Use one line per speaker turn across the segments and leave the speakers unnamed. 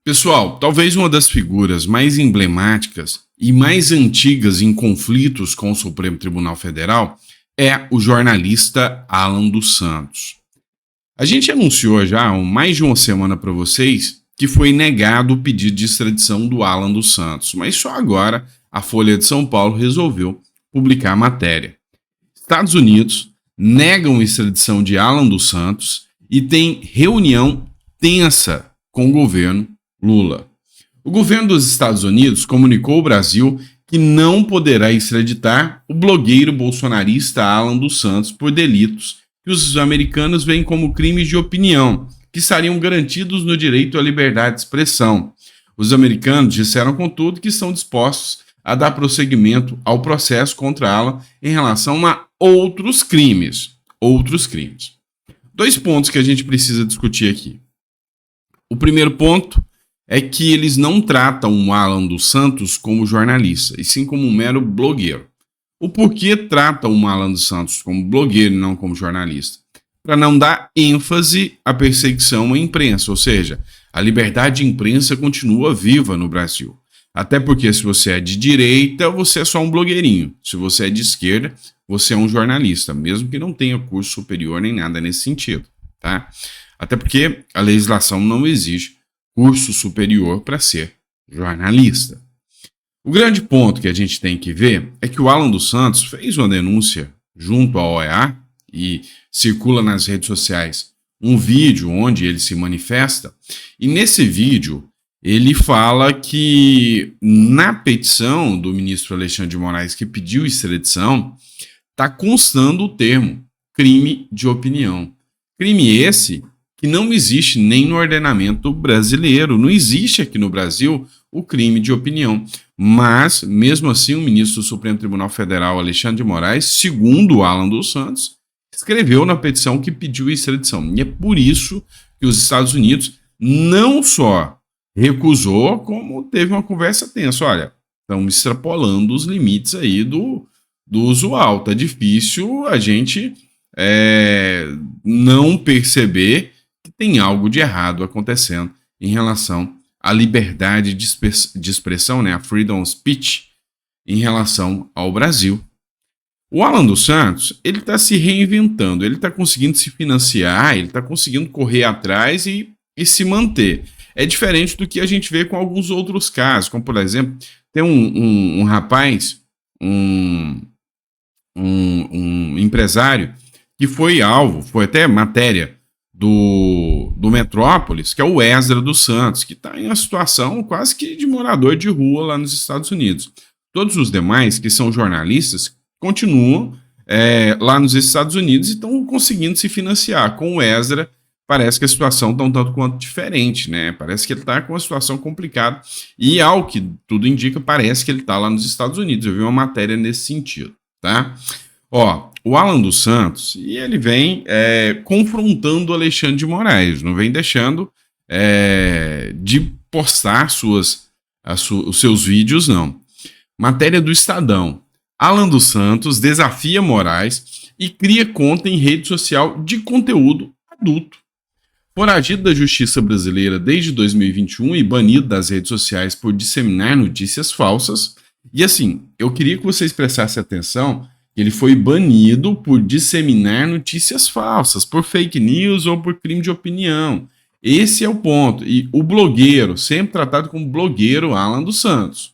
Pessoal, talvez uma das figuras mais emblemáticas e mais antigas em conflitos com o Supremo Tribunal Federal é o jornalista Alan dos Santos. A gente anunciou já há mais de uma semana para vocês que foi negado o pedido de extradição do Alan dos Santos, mas só agora a Folha de São Paulo resolveu publicar a matéria. Estados Unidos negam a extradição de Alan dos Santos e tem reunião tensa com o governo Lula. O governo dos Estados Unidos comunicou ao Brasil que não poderá extraditar o blogueiro bolsonarista Alan dos Santos por delitos que os americanos veem como crimes de opinião, que estariam garantidos no direito à liberdade de expressão. Os americanos disseram, contudo, que estão dispostos a dar prosseguimento ao processo contra Alan em relação a outros crimes. Dois pontos que a gente precisa discutir aqui. O primeiro ponto é que eles não tratam o Alan dos Santos como jornalista, e sim como um mero blogueiro. O porquê tratam o Alan dos Santos como blogueiro e não como jornalista? Para não dar ênfase à perseguição à imprensa, ou seja, a liberdade de imprensa continua viva no Brasil. Até porque se você é de direita, você é só um blogueirinho. Se você é de esquerda, você é um jornalista, mesmo que não tenha curso superior nem nada nesse sentido, tá? Até porque a legislação não exige curso superior para ser jornalista. O grande ponto que a gente tem que ver é que o Alan dos Santos fez uma denúncia junto à OEA e circula nas redes sociais um vídeo onde ele se manifesta, e nesse vídeo ele fala que na petição do ministro Alexandre de Moraes que pediu extradição, está constando o termo crime de opinião. Crime esse que não existe nem no ordenamento brasileiro, não existe aqui no Brasil o crime de opinião. Mas, mesmo assim, o ministro do Supremo Tribunal Federal, Alexandre de Moraes, segundo o Alan dos Santos, escreveu na petição que pediu extradição. E é por isso que os Estados Unidos não só recusou, como teve uma conversa tensa. Olha, estão extrapolando os limites aí do usual. Tá difícil a gente não perceber que tem algo de errado acontecendo em relação à liberdade de expressão, né, a freedom of speech, em relação ao Brasil. O Alan dos Santos, ele está se reinventando, ele está conseguindo se financiar, ele está conseguindo correr atrás e se manter. É diferente do que a gente vê com alguns outros casos, como, por exemplo, tem um rapaz, um empresário, que foi alvo, foi até matéria do Metrópolis, que é o Esdra dos Santos, que está em uma situação quase que de morador de rua lá nos Estados Unidos. Todos os demais, que são jornalistas, continuam lá nos Estados Unidos e estão conseguindo se financiar. Com o Esdra, parece que a situação está um tanto quanto diferente, né? Parece que ele está com uma situação complicada e, ao que tudo indica, parece que ele está lá nos Estados Unidos. Eu vi uma matéria nesse sentido, tá? Ó, o Alan dos Santos, e ele vem confrontando o Alexandre de Moraes, não vem deixando de postar os seus vídeos, não. Matéria do Estadão. Alan dos Santos desafia Moraes e cria conta em rede social de conteúdo adulto. Foragido da justiça brasileira desde 2021 e banido das redes sociais por disseminar notícias falsas. E assim, eu queria que vocês prestassem atenção que ele foi banido por disseminar notícias falsas, por fake news ou por crime de opinião. Esse é o ponto. E o blogueiro, sempre tratado como blogueiro Alan dos Santos,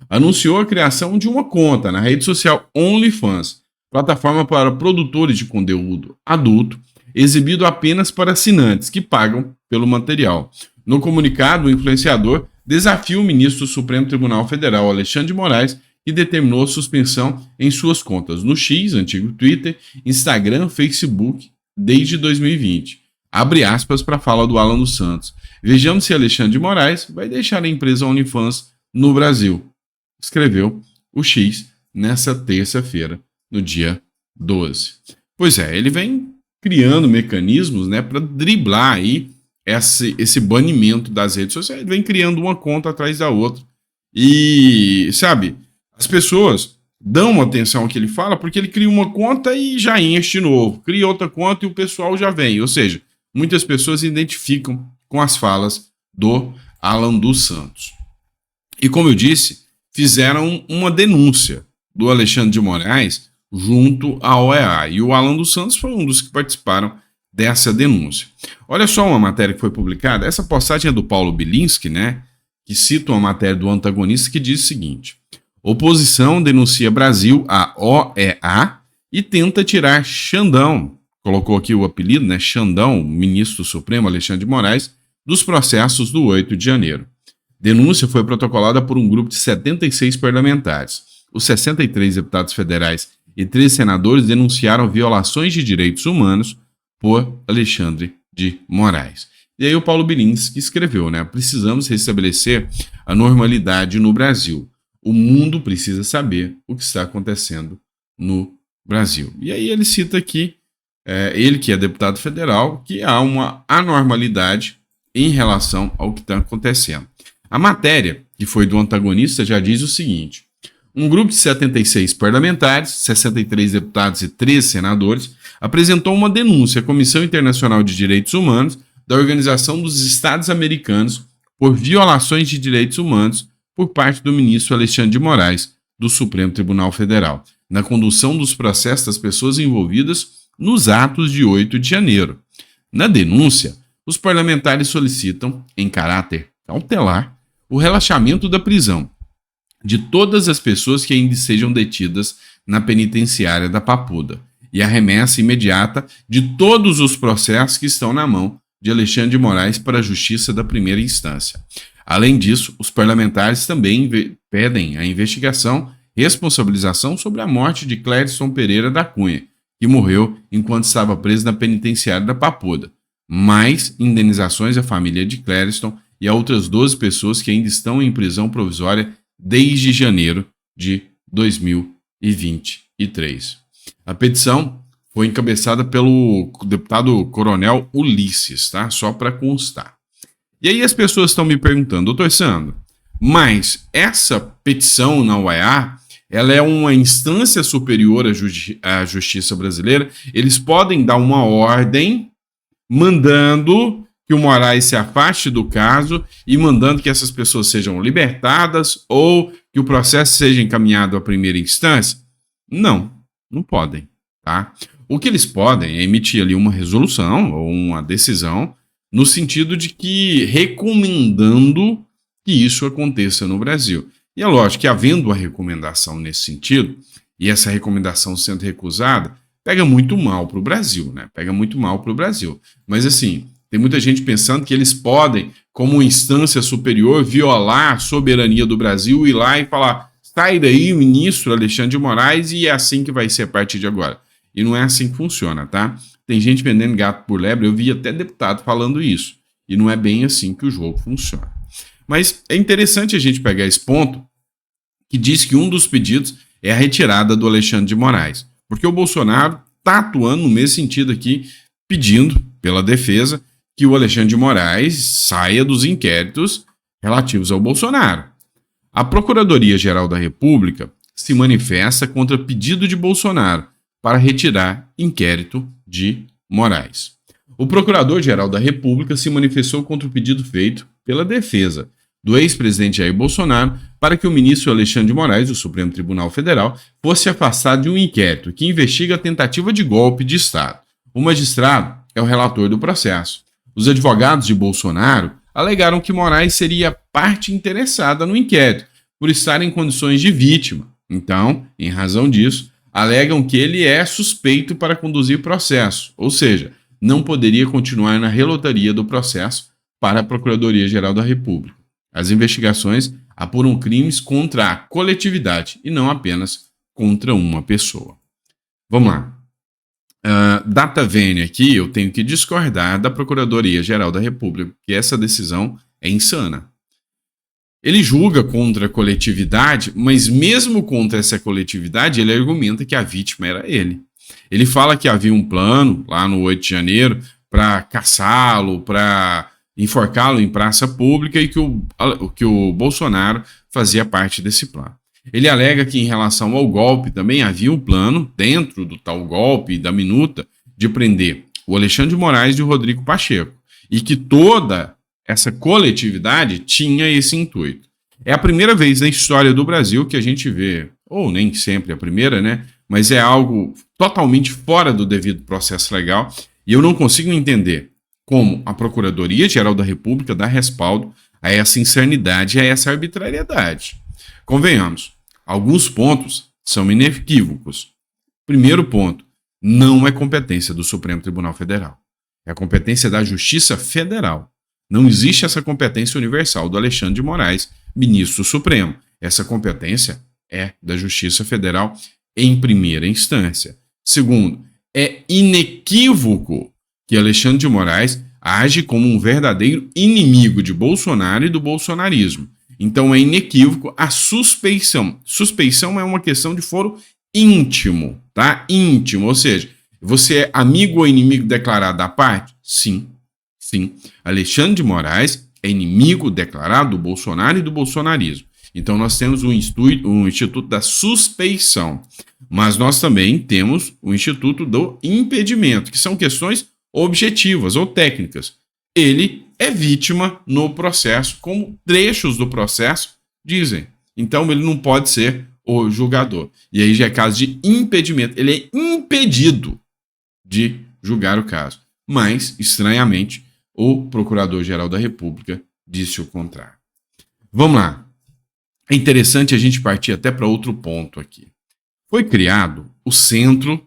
anunciou a criação de uma conta na rede social OnlyFans, plataforma para produtores de conteúdo adulto, exibido apenas para assinantes que pagam pelo material. No comunicado, o influenciador desafia o ministro do Supremo Tribunal Federal, Alexandre de Moraes, que determinou suspensão em suas contas no X, antigo Twitter, Instagram, Facebook, desde 2020. Abre aspas para a fala do Alan dos Santos. Vejamos se Alexandre de Moraes vai deixar a empresa OnlyFans no Brasil. Escreveu o X nessa terça-feira, no dia 12. Pois é, ele vem criando mecanismos, né, para driblar aí esse banimento das redes sociais. Ele vem criando uma conta atrás da outra. E, sabe, as pessoas dão atenção ao que ele fala porque ele cria uma conta e já enche de novo. Cria outra conta e o pessoal já vem. Ou seja, muitas pessoas se identificam com as falas do Alan dos Santos. E como eu disse, fizeram uma denúncia do Alexandre de Moraes junto à OEA. E o Alan dos Santos foi um dos que participaram dessa denúncia. Olha só uma matéria que foi publicada. Essa postagem é do Paulo Bilinski, né? Que cita uma matéria do Antagonista que diz o seguinte: oposição denuncia Brasil à OEA e tenta tirar Xandão, colocou aqui o apelido, né? Xandão, ministro do Supremo Alexandre de Moraes, dos processos do 8 de janeiro. Denúncia foi protocolada por um grupo de 76 parlamentares. Os 63 deputados federais e 3 senadores denunciaram violações de direitos humanos por Alexandre de Moraes. E aí o Paulo Bilinski escreveu, né? Precisamos restabelecer a normalidade no Brasil. O mundo precisa saber o que está acontecendo no Brasil. E aí ele cita aqui, ele que é deputado federal, que há uma anormalidade em relação ao que está acontecendo. A matéria, que foi do Antagonista, já diz o seguinte: um grupo de 76 parlamentares, 63 deputados e 3 senadores, apresentou uma denúncia à Comissão Internacional de Direitos Humanos da Organização dos Estados Americanos por violações de direitos humanos por parte do ministro Alexandre de Moraes, do Supremo Tribunal Federal, na condução dos processos das pessoas envolvidas nos atos de 8 de janeiro. Na denúncia, os parlamentares solicitam, em caráter cautelar, o relaxamento da prisão de todas as pessoas que ainda sejam detidas na penitenciária da Papuda e a remessa imediata de todos os processos que estão na mão de Alexandre de Moraes para a Justiça da primeira instância. Além disso, os parlamentares também pedem a investigação e responsabilização sobre a morte de Clériston Pereira da Cunha, que morreu enquanto estava preso na penitenciária da Papuda, mais indenizações à família de Clériston e a outras 12 pessoas que ainda estão em prisão provisória desde janeiro de 2023. A petição foi encabeçada pelo deputado Coronel Ulisses, tá? Só para constar. E aí as pessoas estão me perguntando, doutor Sandro, mas essa petição na OEA, ela é uma instância superior à justiça brasileira? Eles podem dar uma ordem mandando que o Moraes se afaste do caso e mandando que essas pessoas sejam libertadas ou que o processo seja encaminhado à primeira instância? Não, não podem, tá? O que eles podem é emitir ali uma resolução ou uma decisão no sentido de que recomendando que isso aconteça no Brasil. E é lógico que havendo uma recomendação nesse sentido, e essa recomendação sendo recusada, pega muito mal para o Brasil, né? Pega muito mal para o Brasil. Mas assim, tem muita gente pensando que eles podem, como instância superior, violar a soberania do Brasil, ir lá e falar: sai daí, ministro Alexandre de Moraes, e é assim que vai ser a partir de agora. E não é assim que funciona, tá? Tem gente vendendo gato por lebre, eu vi até deputado falando isso. E não é bem assim que o jogo funciona. Mas é interessante a gente pegar esse ponto, que diz que um dos pedidos é a retirada do Alexandre de Moraes. Porque o Bolsonaro está atuando no mesmo sentido aqui, pedindo, pela defesa, que o Alexandre de Moraes saia dos inquéritos relativos ao Bolsonaro. A Procuradoria-Geral da República se manifesta contra pedido de Bolsonaro para retirar inquérito de Moraes. O Procurador-Geral da República se manifestou contra o pedido feito pela defesa do ex-presidente Jair Bolsonaro para que o ministro Alexandre de Moraes, do Supremo Tribunal Federal, fosse afastado de um inquérito que investiga a tentativa de golpe de Estado. O magistrado é o relator do processo. Os advogados de Bolsonaro alegaram que Moraes seria parte interessada no inquérito, por estar em condições de vítima. Então, em razão disso, alegam que ele é suspeito para conduzir o processo, ou seja, não poderia continuar na relatoria do processo para a Procuradoria-Geral da República. As investigações apuram crimes contra a coletividade e não apenas contra uma pessoa. Vamos lá. Data vênia aqui, eu tenho que discordar da Procuradoria-Geral da República, porque essa decisão é insana. Ele julga contra a coletividade, mas mesmo contra essa coletividade, ele argumenta que a vítima era ele. Ele fala que havia um plano, lá no 8 de janeiro, para caçá-lo, para enforcá-lo em praça pública e que o Bolsonaro fazia parte desse plano. Ele alega que em relação ao golpe também havia um plano, dentro do tal golpe da minuta, de prender o Alexandre de Moraes e o Rodrigo Pacheco. E que toda essa coletividade tinha esse intuito. É a primeira vez na história do Brasil que a gente vê, ou nem sempre a primeira, né? Mas é algo totalmente fora do devido processo legal, e eu não consigo entender como a Procuradoria-Geral da República dá respaldo a essa insanidade e a essa arbitrariedade. Convenhamos, alguns pontos são inequívocos. Primeiro ponto, não é competência do Supremo Tribunal Federal. É competência da Justiça Federal. Não existe essa competência universal do Alexandre de Moraes, ministro supremo. Essa competência é da Justiça Federal em primeira instância. Segundo, é inequívoco que Alexandre de Moraes age como um verdadeiro inimigo de Bolsonaro e do bolsonarismo. Então é inequívoco a suspeição. Suspeição é uma questão de foro íntimo, tá? Íntimo, ou seja, você é amigo ou inimigo declarado da parte? Sim, sim. Alexandre de Moraes é inimigo declarado do Bolsonaro e do bolsonarismo. Então nós temos um instituto da suspeição, mas nós também temos o instituto do impedimento, que são questões objetivas ou técnicas. Ele é vítima no processo, como trechos do processo dizem. Então ele não pode ser o julgador. E aí já é caso de impedimento. Ele é impedido de julgar o caso. Mas, estranhamente, o Procurador-Geral da República disse o contrário. Vamos lá. É interessante a gente partir até para outro ponto aqui. Foi criado o Centro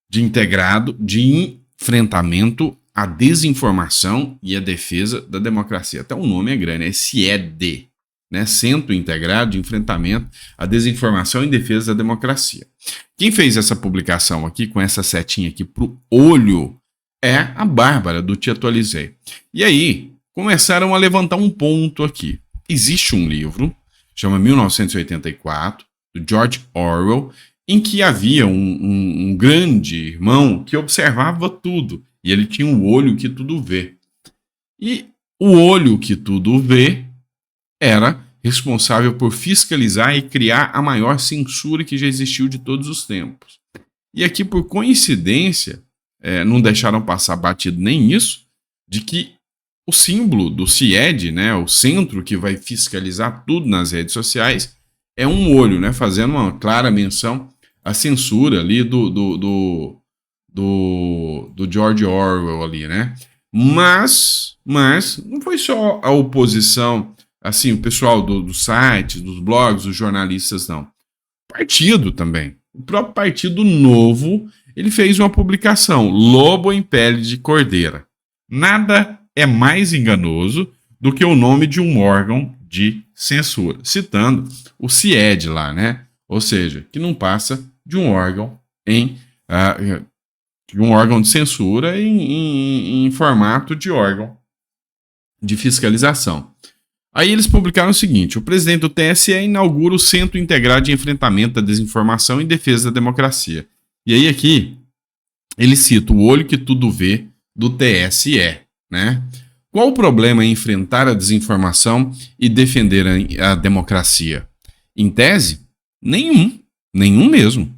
de Integrado de Enfrentamento à Desinformação e à Defesa da Democracia. Até o nome é grande, é CIED, né? Centro Integrado de Enfrentamento à Desinformação e Defesa da Democracia. Quem fez essa publicação aqui, com essa setinha aqui pro olho, é a Bárbara, do Te Atualizei. E aí, começaram a levantar um ponto aqui. Existe um livro, chama 1984, do George Orwell, em que havia um grande irmão que observava tudo. E ele tinha um olho que tudo vê. E o olho que tudo vê era responsável por fiscalizar e criar a maior censura que já existiu de todos os tempos. E aqui, por coincidência, não deixaram passar batido nem isso, de que o símbolo do CIED, né, o centro que vai fiscalizar tudo nas redes sociais, é um olho, né, fazendo uma clara menção à censura ali do George Orwell ali, né? Mas não foi só a oposição, assim, o pessoal dos sites, dos blogs, os jornalistas, não. Partido também. O próprio Partido Novo, ele fez uma publicação, Lobo em Pele de Cordeira. Nada é mais enganoso do que o nome de um órgão de censura, citando o CIED lá, né? Ou seja, que não passa de um órgão de censura em formato de órgão de fiscalização. Aí eles publicaram o seguinte: o presidente do TSE inaugura o Centro Integrado de Enfrentamento à Desinformação e Defesa da Democracia. E aí aqui ele cita o olho que tudo vê do TSE, né? Qual o problema em enfrentar a desinformação e defender a democracia? Em tese, nenhum mesmo.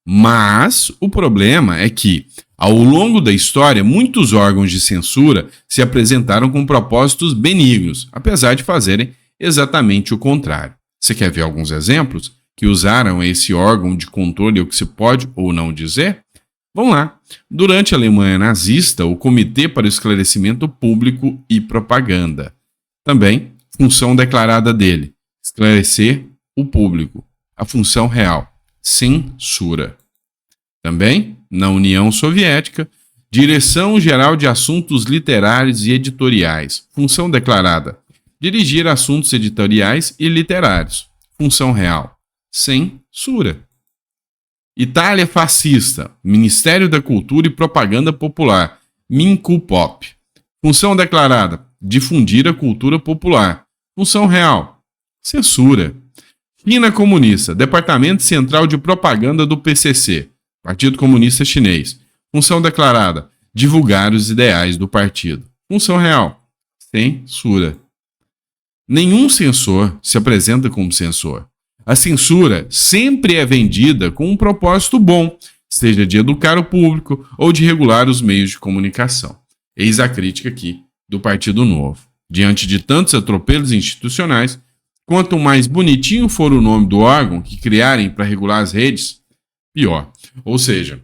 Mas o problema é que, ao longo da história, muitos órgãos de censura se apresentaram com propósitos benignos, apesar de fazerem exatamente o contrário. Você quer ver alguns exemplos que usaram esse órgão de controle, o que se pode ou não dizer? Vamos lá. Durante a Alemanha nazista, o Comitê para o Esclarecimento Público e Propaganda. Também, função declarada dele: esclarecer o público. A função real: censura. Também, na União Soviética, Direção-Geral de Assuntos Literários e Editoriais. Função declarada: dirigir assuntos editoriais e literários. Função real: censura. Itália fascista, Ministério da Cultura e Propaganda Popular, Mincupop. Função declarada: difundir a cultura popular. Função real: censura. China comunista, Departamento Central de Propaganda do PCC, Partido Comunista Chinês. Função declarada: divulgar os ideais do partido. Função real: censura. Nenhum censor se apresenta como censor. A censura sempre é vendida com um propósito bom, seja de educar o público ou de regular os meios de comunicação. Eis a crítica aqui do Partido Novo. Diante de tantos atropelos institucionais, quanto mais bonitinho for o nome do órgão que criarem para regular as redes, pior. Ou seja,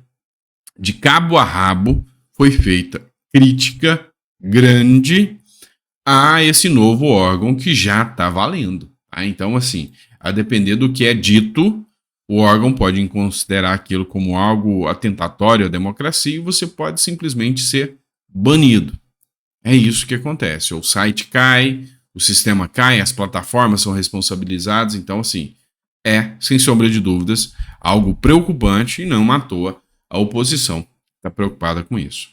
de cabo a rabo foi feita crítica grande a esse novo órgão que já está valendo. Tá? Então, assim, a depender do que é dito, o órgão pode considerar aquilo como algo atentatório à democracia e você pode simplesmente ser banido. É isso que acontece. O site cai, o sistema cai, as plataformas são responsabilizadas. Então, assim, sem sombra de dúvidas, algo preocupante e não à toa a oposição está preocupada com isso.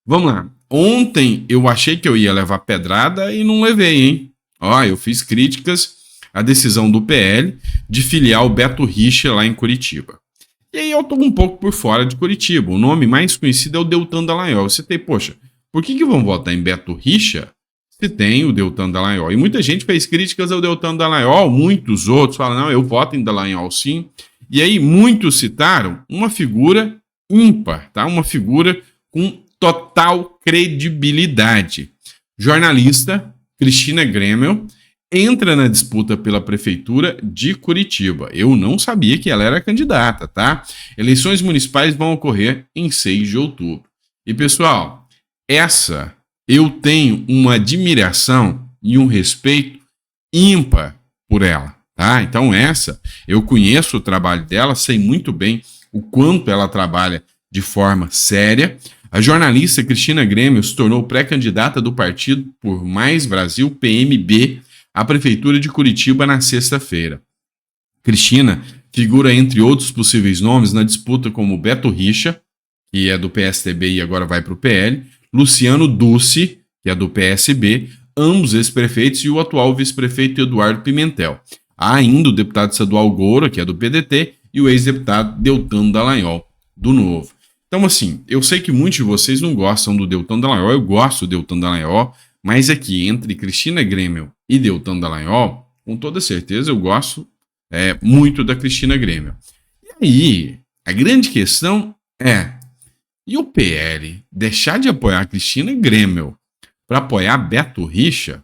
Vamos lá. Ontem eu achei que eu ia levar pedrada e não levei, hein? Eu fiz críticas à decisão do PL de filiar o Beto Richa lá em Curitiba. E aí eu tô um pouco por fora de Curitiba. O nome mais conhecido é o Deltan Dallagnol. Eu citei, poxa, por que vão votar em Beto Richa se tem o Deltan Dallagnol? E muita gente fez críticas ao Deltan Dallagnol, muitos outros falam, não, eu voto em Dallagnol sim. E aí muitos citaram uma figura ímpar, tá? Uma figura com total credibilidade. Jornalista Cristina Grêmio entra na disputa pela prefeitura de Curitiba. Eu não sabia que ela era candidata, tá? Eleições municipais vão ocorrer em 6 de outubro. E, pessoal, eu tenho uma admiração e um respeito ímpar por ela, tá? Então eu conheço o trabalho dela, sei muito bem o quanto ela trabalha de forma séria. A jornalista Cristina Grêmio se tornou pré-candidata do partido por Mais Brasil, PMB, à prefeitura de Curitiba na sexta-feira. Cristina figura entre outros possíveis nomes na disputa como Beto Richa, que é do PSDB e agora vai para o PL, Luciano Duce, que é do PSB, ambos ex-prefeitos, e o atual vice-prefeito Eduardo Pimentel. Há ainda o deputado estadual Goura, que é do PDT, e o ex-deputado Deltan Dallagnol, do Novo. Então, assim, eu sei que muitos de vocês não gostam do Deltan Dallagnol, eu gosto do Deltan Dallagnol, mas aqui, entre Cristina Grêmio e Deltan Dallagnol, com toda certeza eu gosto muito da Cristina Grêmio. E aí, a grande questão e o PL deixar de apoiar a Cristina Grêmio para apoiar Beto Richa?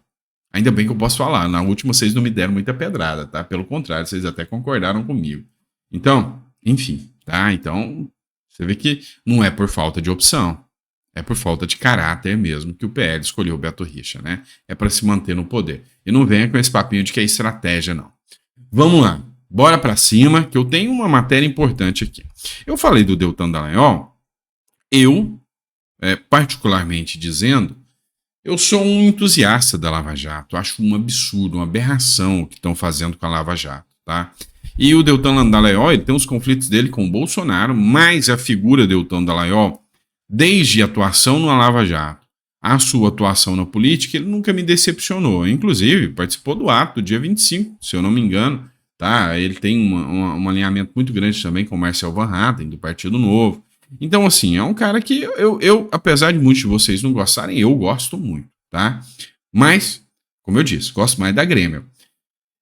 Ainda bem que eu posso falar, na última vocês não me deram muita pedrada, tá? Pelo contrário, vocês até concordaram comigo. Então, enfim, tá? Então, você vê que não é por falta de opção, é por falta de caráter mesmo que o PL escolheu o Beto Richa, né? É para se manter no poder. E não venha com esse papinho de que é estratégia, não. Vamos lá, bora para cima, que eu tenho uma matéria importante aqui. Eu falei do Deltan Dallagnol, particularmente dizendo, eu sou um entusiasta da Lava Jato, acho um absurdo, uma aberração o que estão fazendo com a Lava Jato, tá? E o Deltan Dallagnol, ele tem os conflitos dele com o Bolsonaro, mas a figura Deltan Dallagnol, desde a atuação no Lava Jato, a sua atuação na política, ele nunca me decepcionou. Inclusive, participou do ato do dia 25, se eu não me engano, tá? Ele tem um alinhamento muito grande também com o Marcel Van Hatten, do Partido Novo. Então, assim, é um cara que eu, apesar de muitos de vocês não gostarem, eu gosto muito, tá? Mas, como eu disse, gosto mais da Grêmio.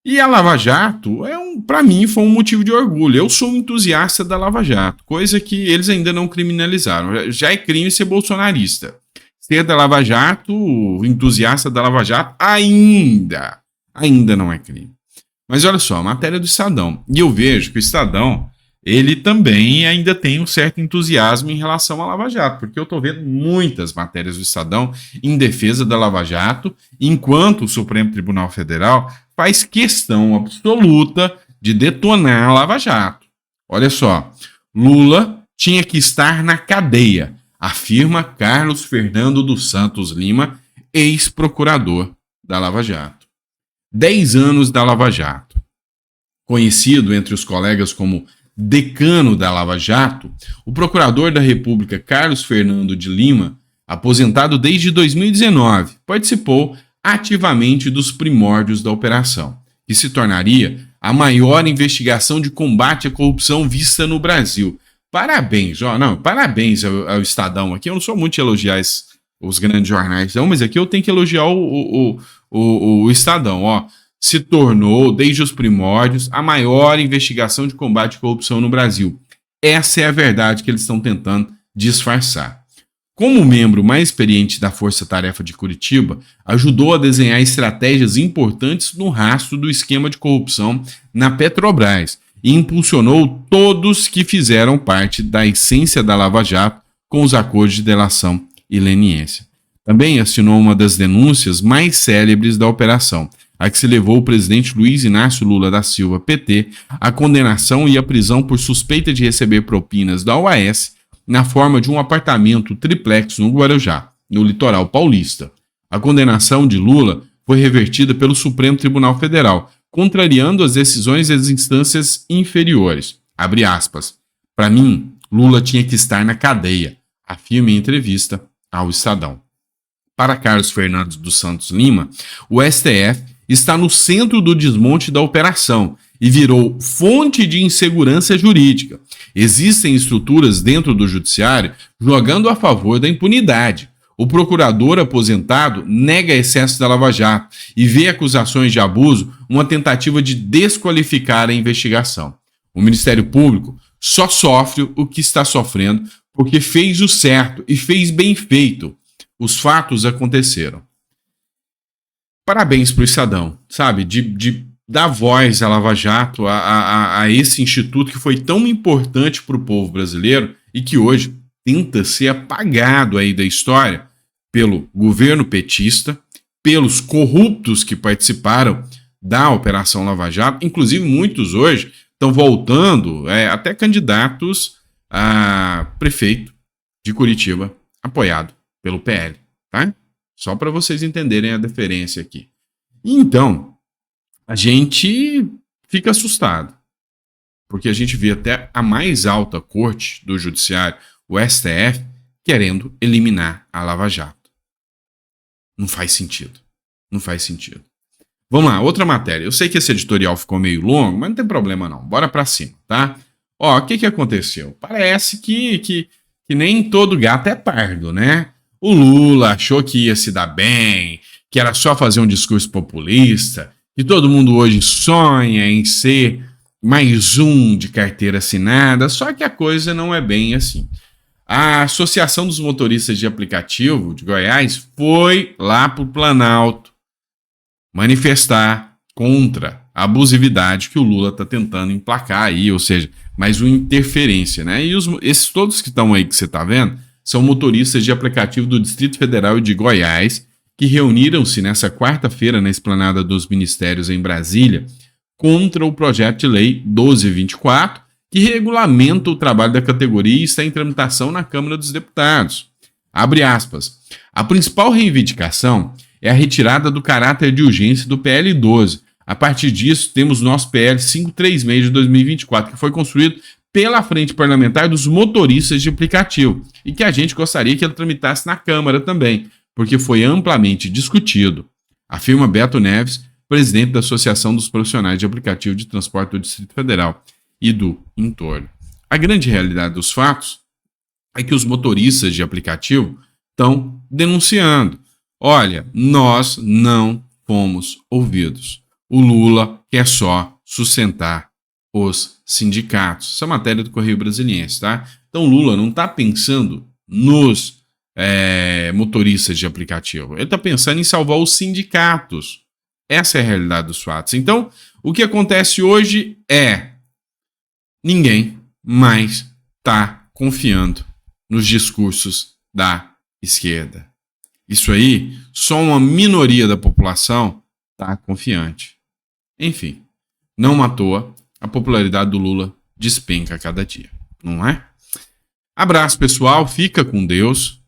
E a Lava Jato, para mim, foi um motivo de orgulho. Eu sou um entusiasta da Lava Jato, coisa que eles ainda não criminalizaram. Já é crime ser bolsonarista. Ser da Lava Jato, entusiasta da Lava Jato, ainda não é crime. Mas olha só, a matéria do Estadão. E eu vejo que o Estadão, ele também ainda tem um certo entusiasmo em relação à Lava Jato, porque eu estou vendo muitas matérias do Estadão em defesa da Lava Jato, enquanto o Supremo Tribunal Federal faz questão absoluta de detonar a Lava Jato. Olha só, Lula tinha que estar na cadeia, afirma Carlos Fernando dos Santos Lima, ex-procurador da Lava Jato. 10 anos da Lava Jato. Conhecido entre os colegas como decano da Lava Jato, o procurador da República Carlos Fernando de Lima, aposentado desde 2019, participou ativamente dos primórdios da operação, que se tornaria a maior investigação de combate à corrupção vista no Brasil. Parabéns, parabéns ao Estadão aqui. Eu não sou muito de elogiar os grandes jornais, não, mas aqui eu tenho que elogiar o Estadão, ó. Se tornou, desde os primórdios, a maior investigação de combate à corrupção no Brasil. Essa é a verdade que eles estão tentando disfarçar. Como membro mais experiente da Força Tarefa de Curitiba, ajudou a desenhar estratégias importantes no rastro do esquema de corrupção na Petrobras e impulsionou todos que fizeram parte da essência da Lava Jato com os acordos de delação e leniência. Também assinou uma das denúncias mais célebres da operação, a que se levou o presidente Luiz Inácio Lula da Silva, PT, à condenação e à prisão por suspeita de receber propinas da OAS na forma de um apartamento triplex no Guarujá, no litoral paulista. A condenação de Lula foi revertida pelo Supremo Tribunal Federal, contrariando as decisões das instâncias inferiores. Abre aspas. Para mim, Lula tinha que estar na cadeia, afirma em entrevista ao Estadão. Para Carlos Fernando dos Santos Lima, o STF está no centro do desmonte da operação e virou fonte de insegurança jurídica. Existem estruturas dentro do judiciário jogando a favor da impunidade. O procurador aposentado nega excesso da Lava Jato e vê acusações de abuso uma tentativa de desqualificar a investigação. O Ministério Público só sofre o que está sofrendo porque fez o certo e fez bem feito. Os fatos aconteceram. Parabéns para o Estadão, sabe? De dar voz à Lava Jato, a esse instituto que foi tão importante para o povo brasileiro e que hoje tenta ser apagado aí da história pelo governo petista, pelos corruptos que participaram da Operação Lava Jato. Inclusive, muitos hoje estão voltando, até candidatos a prefeito de Curitiba, apoiado pelo PL, tá? Só para vocês entenderem a diferença aqui. Então, a gente fica assustado, porque a gente vê até a mais alta corte do judiciário, o STF, querendo eliminar a Lava Jato. Não faz sentido. Não faz sentido. Vamos lá, outra matéria. Eu sei que esse editorial ficou meio longo, mas não tem problema não. Bora pra cima, tá? Ó, o que aconteceu? Parece que nem todo gato é pardo, né? O Lula achou que ia se dar bem, que era só fazer um discurso populista, que todo mundo hoje sonha em ser mais um de carteira assinada, só que a coisa não é bem assim. A Associação dos Motoristas de Aplicativo de Goiás foi lá para o Planalto manifestar contra a abusividade que o Lula está tentando emplacar aí, ou seja, mais uma interferência, né? E esses todos que estão aí que você está vendo são motoristas de aplicativo do Distrito Federal e de Goiás que reuniram-se nessa quarta-feira na Esplanada dos Ministérios em Brasília contra o projeto de lei 1224, que regulamenta o trabalho da categoria e está em tramitação na Câmara dos Deputados. Abre aspas. A principal reivindicação é a retirada do caráter de urgência do PL 12. A partir disso, temos nosso PL 536 de 2024, que foi construído pela Frente Parlamentar dos Motoristas de Aplicativo e que a gente gostaria que ele tramitasse na Câmara também, porque foi amplamente discutido, afirma Beto Neves, presidente da Associação dos Profissionais de Aplicativo de Transporte do Distrito Federal e do entorno. A grande realidade dos fatos é que os motoristas de aplicativo estão denunciando. Olha, nós não fomos ouvidos. O Lula quer só sustentar os sindicatos. Essa é a matéria do Correio Brasiliense, tá? Então o Lula não está pensando nos motoristas de aplicativo. Ele está pensando em salvar os sindicatos. Essa é a realidade dos fatos. Então, o que acontece hoje é ninguém mais está confiando nos discursos da esquerda. Isso aí, só uma minoria da população está confiante. Enfim, não à toa, a popularidade do Lula despenca a cada dia, não é? Abraço, pessoal. Fica com Deus.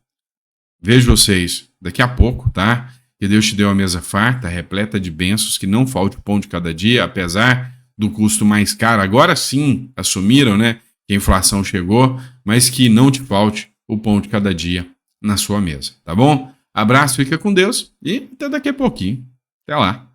Vejo vocês daqui a pouco, tá? Que Deus te deu a mesa farta, repleta de bênçãos, que não falte o pão de cada dia, apesar do custo mais caro. Agora sim, assumiram, né, que a inflação chegou, mas que não te falte o pão de cada dia na sua mesa, tá bom? Abraço, fica com Deus e até daqui a pouquinho. Até lá.